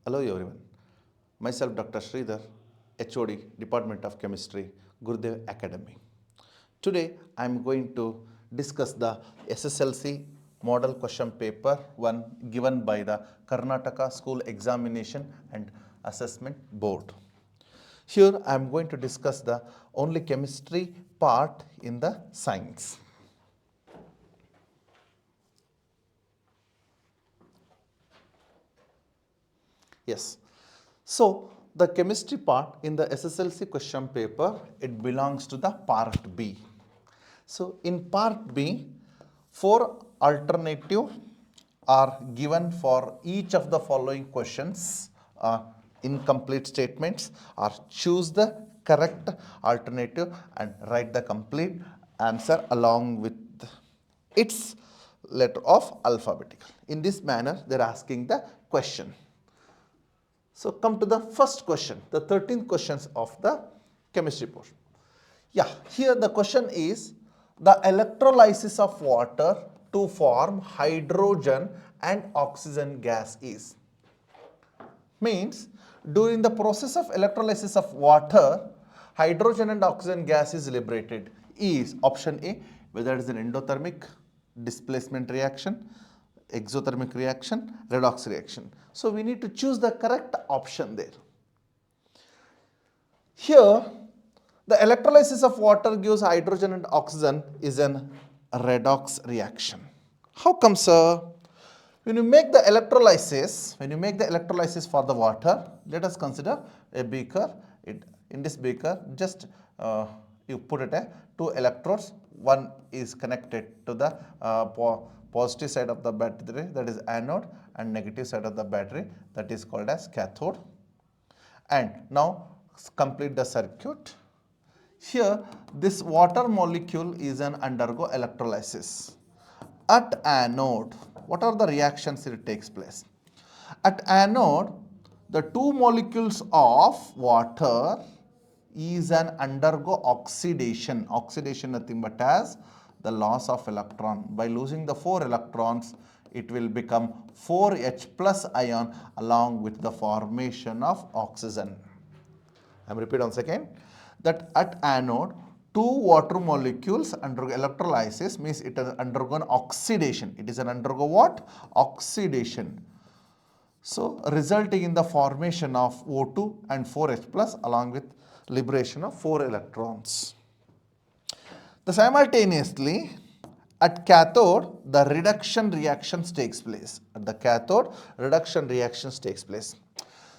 Hello everyone. Myself Dr. Sridhar, HOD, Department of Chemistry, Gurudev Academy. Today I am going to discuss the SSLC Model Question Paper 1 given by the Karnataka School Examination and Assessment Board. Here I am going to discuss the only chemistry part in the science. Yes. So, the chemistry part in the SSLC question paper, it belongs to the part B. So, in part B, 4 alternative are given for each of the following questions, incomplete statements, or choose the correct alternative and write the complete answer along with its letter of alphabetical. In this manner, they are asking the question. So, come to the first question, the 13th questions of the chemistry portion. Yeah, here the question is the electrolysis of water to form hydrogen and oxygen gas is. Means during the process of electrolysis of water, hydrogen and oxygen gas is liberated. Is option A, whether it is an endothermic displacement reaction, exothermic reaction, redox reaction. So we need to choose the correct option there. Here, the electrolysis of water gives hydrogen and oxygen is an redox reaction. How come, sir? When you make the electrolysis for the water, let us consider a beaker. In this beaker, just you put it 2 electrodes. One is connected to the positive side of the battery, that is anode, and negative side of the battery, that is called as cathode. And now complete the circuit. Here, this water molecule is an undergo electrolysis. At anode, what are the reactions it takes place? At anode, the 2 molecules of water is an undergo oxidation. Oxidation nothing but as the loss of electron. By losing the 4 electrons, it will become 4H plus ion along with the formation of oxygen. I am repeat once again that at anode, 2 water molecules undergo electrolysis, means it has undergone oxidation. It is an undergo what? Oxidation. So, resulting in the formation of O2 and 4H plus along with liberation of 4 electrons. The simultaneously at cathode, the reduction reactions takes place. At the cathode, reduction reactions takes place.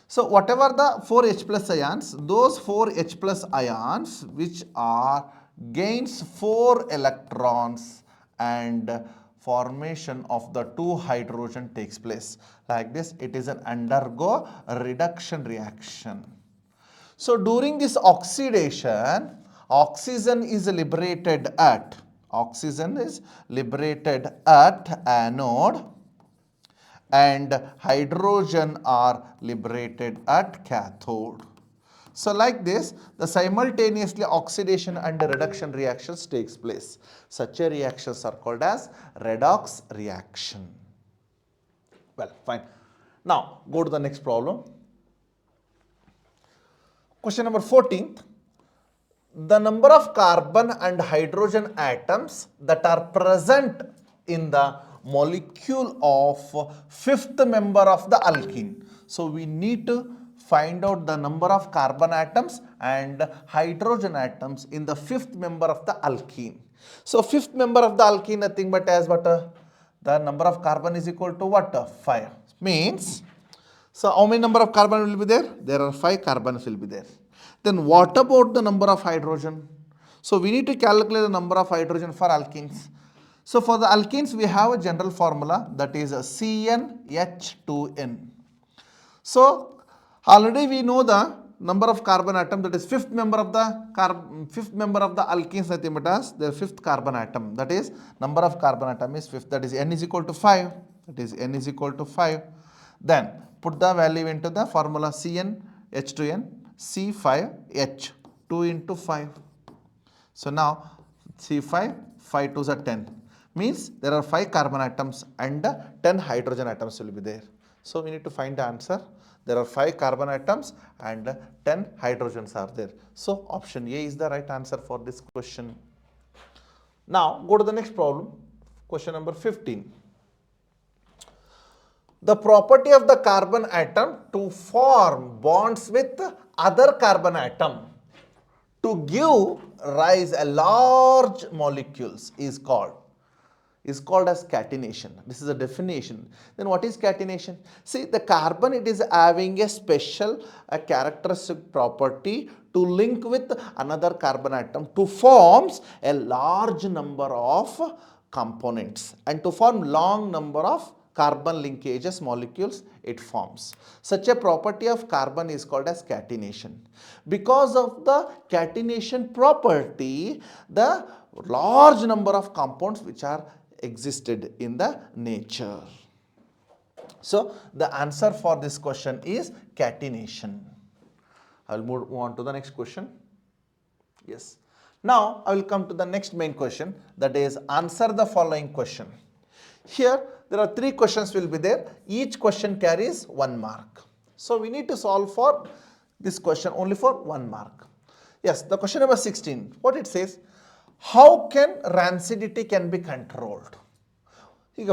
So, whatever the 4H plus ions, those 4H plus ions which are gains 4 electrons and formation of the 2 hydrogen takes place. Like this, it is an undergo reduction reaction. So, during this oxidation, oxygen is liberated at anode and hydrogen are liberated at cathode. So, like this, the simultaneously oxidation and reduction reactions takes place. Such a reactions are called as redox reaction. Well, fine. Now, go to the next problem. Question number 14th. The number of carbon and hydrogen atoms that are present in the molecule of 5th member of the alkene. So, we need to find out the number of carbon atoms and hydrogen atoms in the 5th member of the alkene. So, 5th member of the alkene nothing but as what? The number of carbon is equal to what? 5. Means, so how many number of carbon will be there? There are 5 carbons will be there. Then what about the number of hydrogen? So we need to calculate the number of hydrogen for alkenes. So for the alkenes, we have a general formula, that is CnH2n. So already we know the number of carbon atom, that is 5th member of the alkenes nothing but as the 5th carbon atom, that is number of carbon atom is 5th, that is n is equal to 5, Then put the value into the formula CnH2n, C5H, 2 into 5. So now C5, 5 2s are 10. Means there are 5 carbon atoms and 10 hydrogen atoms will be there. So we need to find the answer. There are 5 carbon atoms and 10 hydrogens are there. So option A is the right answer for this question. Now go to the next problem, question number 15. The property of the carbon atom to form bonds with other carbon atom to give rise a large molecules is called as catenation. This is a definition. Then what is catenation? See, the carbon, it is having a special characteristic property to link with another carbon atom to forms a large number of components and to form long number of carbon linkages molecules it forms. Such a property of carbon is called as catenation. Because of the catenation property, the large number of compounds which are existed in the nature. So the answer for this question is catenation. I will move on to the next question. Yes. Now I will come to the next main question, that is answer the following question. Here there are 3 questions will be there. Each question carries 1 mark. So we need to solve for this question only for 1 mark. Yes, the question number 16. What it says? How can rancidity can be controlled?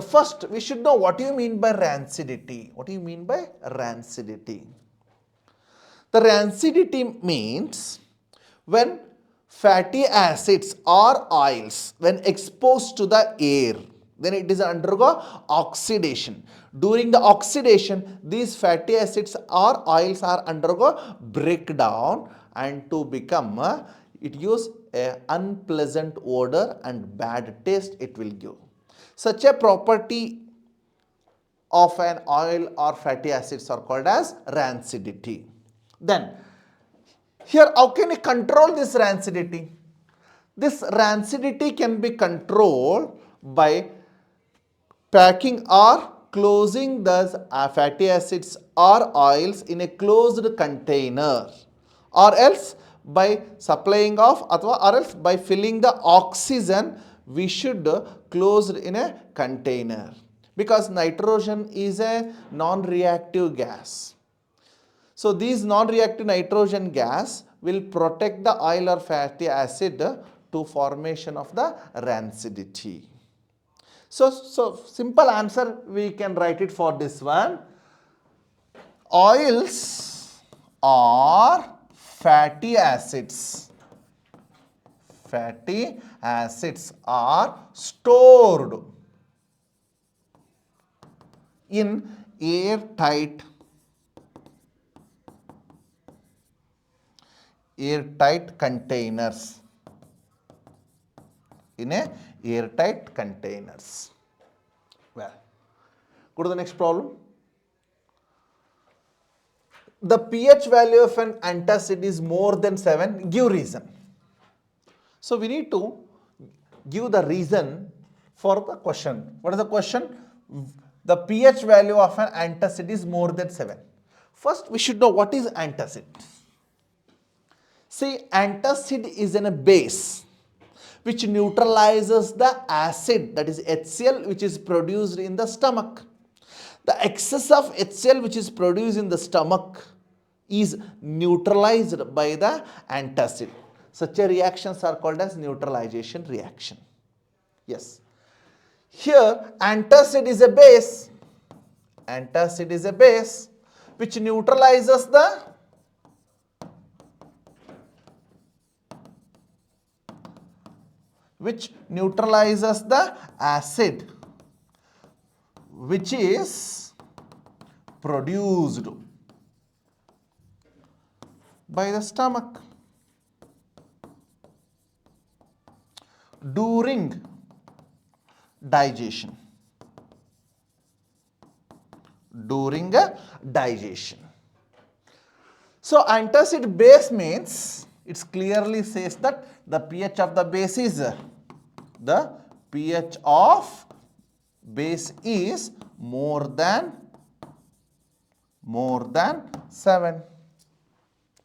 First, we should know what do you mean by rancidity. What do you mean by rancidity? The rancidity means when fatty acids or oils, when exposed to the air, then it is undergo oxidation. During the oxidation, these fatty acids or oils are undergo breakdown and to become it gives an unpleasant odor and bad taste it will give. Such a property of an oil or fatty acids are called as rancidity. Then, here how can you control this rancidity? This rancidity can be controlled by packing or closing those fatty acids or oils in a closed container, or else by supplying of or else by filling the oxygen we should close in a container, because nitrogen is a non-reactive gas. So these non-reactive nitrogen gas will protect the oil or fatty acid to formation of the rancidity. So simple answer we can write it for this one. Oils or fatty acids are stored in airtight containers. Well, go to the next problem. The pH value of an antacid is more than 7. Give reason. So we need to give the reason for the question. What is the question? The pH value of an antacid is more than 7. First, we should know what is antacid. See, antacid is in a base which neutralizes the acid, that is HCl, which is produced in the stomach. The excess of HCl which is produced in the stomach is neutralized by the antacid. Such a reactions are called as neutralization reaction. Yes. Here antacid is a base. Antacid is a base which neutralizes the acid which is produced by the stomach during digestion. So antacid base means it clearly says that the pH of the base is more than 7.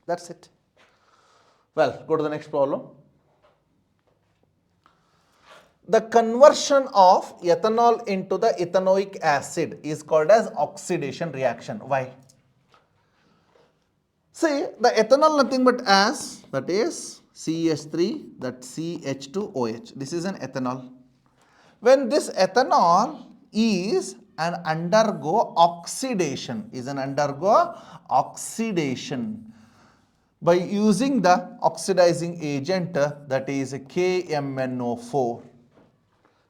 That's it. Well, go to the next problem. The conversion of ethanol into the ethanoic acid is called as oxidation reaction. Why? See, the ethanol nothing but as, that is CH3, that CH2OH. This is an ethanol. When this ethanol is an undergo oxidation, by using the oxidizing agent that is KMNO4,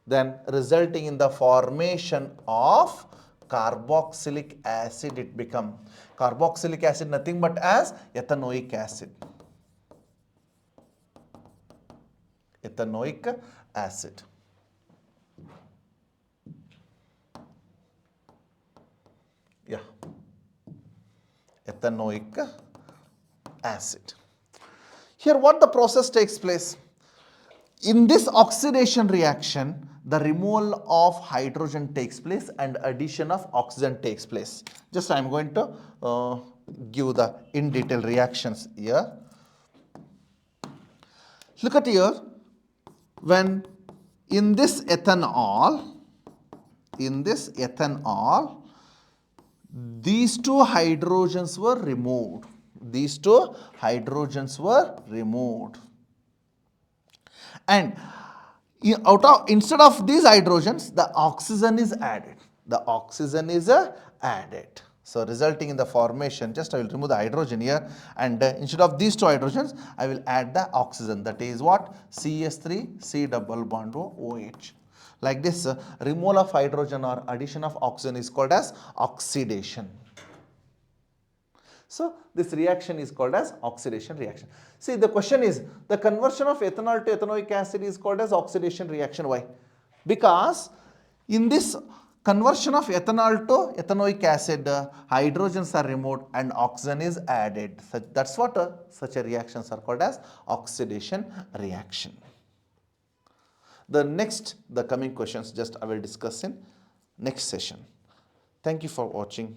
then resulting in the formation of carboxylic acid. It become carboxylic acid nothing but as ethanoic acid. Ethanoic acid. Yeah, ethanoic acid. Here what the process takes place? In this oxidation reaction, the removal of hydrogen takes place and addition of oxygen takes place. Just I am going to give the in detail reactions here. Look at here, when in this ethanol, these two hydrogens were removed. And instead of these hydrogens, the oxygen is added. So resulting in the formation, just I will remove the hydrogen here, and instead of these two hydrogens, I will add the oxygen. That is what? CH3 C double bond OH. Like this, removal of hydrogen or addition of oxygen is called as oxidation. So this reaction is called as oxidation reaction. See, the question is, the conversion of ethanol to ethanoic acid is called as oxidation reaction. Why? Because in this conversion of ethanol to ethanoic acid, hydrogens are removed and oxygen is added. That's what such a reactions are called as oxidation reaction. The coming questions just I will discuss in next session. Thank you for watching.